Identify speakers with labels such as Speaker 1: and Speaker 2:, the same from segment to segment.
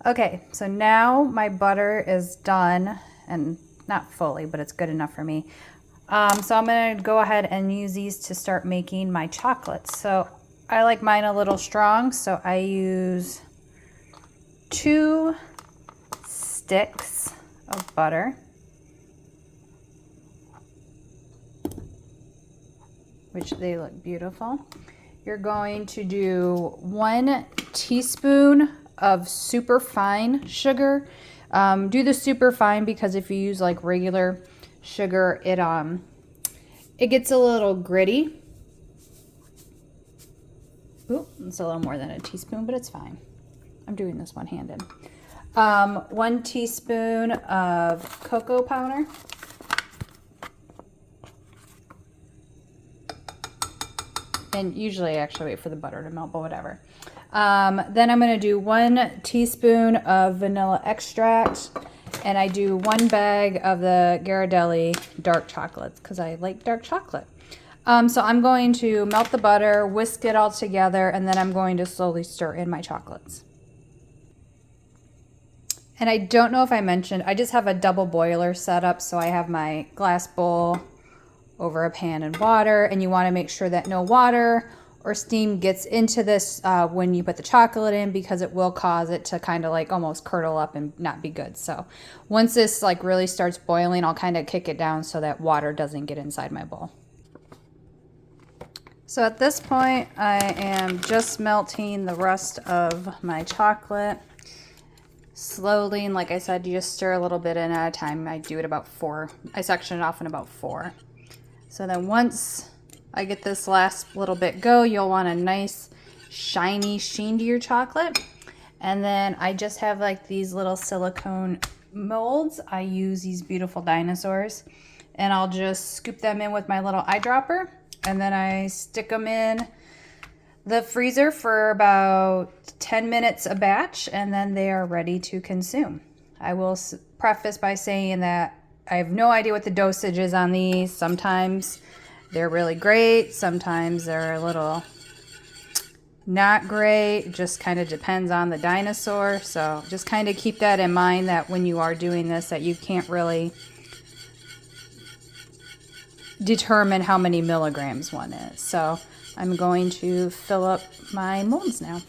Speaker 1: Okay, so now my butter is done, and not fully, but it's good enough for me. So I'm gonna go ahead and use these to start making my chocolates. So I like mine a little strong, so I use 2 sticks of butter, which they look beautiful. You're going to do 1 teaspoon of super fine sugar. Do the super fine because if you use like regular sugar, it gets a little gritty. Ooh, it's a little more than a teaspoon, but it's fine. I'm doing this one-handed. 1 teaspoon of cocoa powder. And usually I actually wait for the butter to melt, but whatever. Then I'm gonna do 1 teaspoon of vanilla extract, and I do 1 bag of the Ghirardelli dark chocolates because I like dark chocolate. So I'm going to melt the butter, whisk it all together, and then I'm going to slowly stir in my chocolates. And I don't know if I mentioned, I just have a double boiler set up, so I have my glass bowl over a pan and water, and you want to make sure that no water or steam gets into this when you put the chocolate in, because it will cause it to kind of like almost curdle up and not be good. So once this like really starts boiling, I'll kind of kick it down so that water doesn't get inside my bowl. So at this point, I am just melting the rest of my chocolate slowly, and like I said, you just stir a little bit in at a time. I do it about 4. I section it off in about 4. So then once I get this last little bit go, you'll want a nice shiny sheen to your chocolate. And then I just have like these little silicone molds. I use these beautiful dinosaurs, and I'll just scoop them in with my little eyedropper, and then I stick them in the freezer for about 10 minutes a batch, and then they are ready to consume. I will preface by saying that I have no idea what the dosage is on these. Sometimes they're really great, sometimes they're a little not great. It just kind of depends on the dinosaur. So just kind of keep that in mind, that when you are doing this, that you can't really determine how many milligrams one is. So I'm going to fill up my molds now.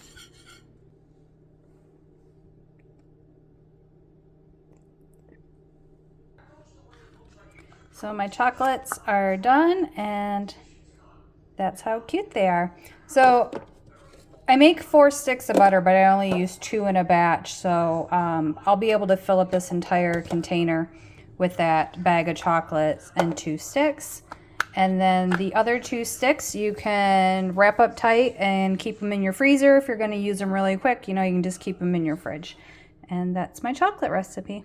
Speaker 1: So my chocolates are done, and that's how cute they are. So I make 4 sticks of butter, but I only use 2 in a batch. So I'll be able to fill up this entire container with that bag of chocolates and 2 sticks. And then the other 2 sticks you can wrap up tight and keep them in your freezer. If you're going to use them really quick, you know, you can just keep them in your fridge. And that's my chocolate recipe.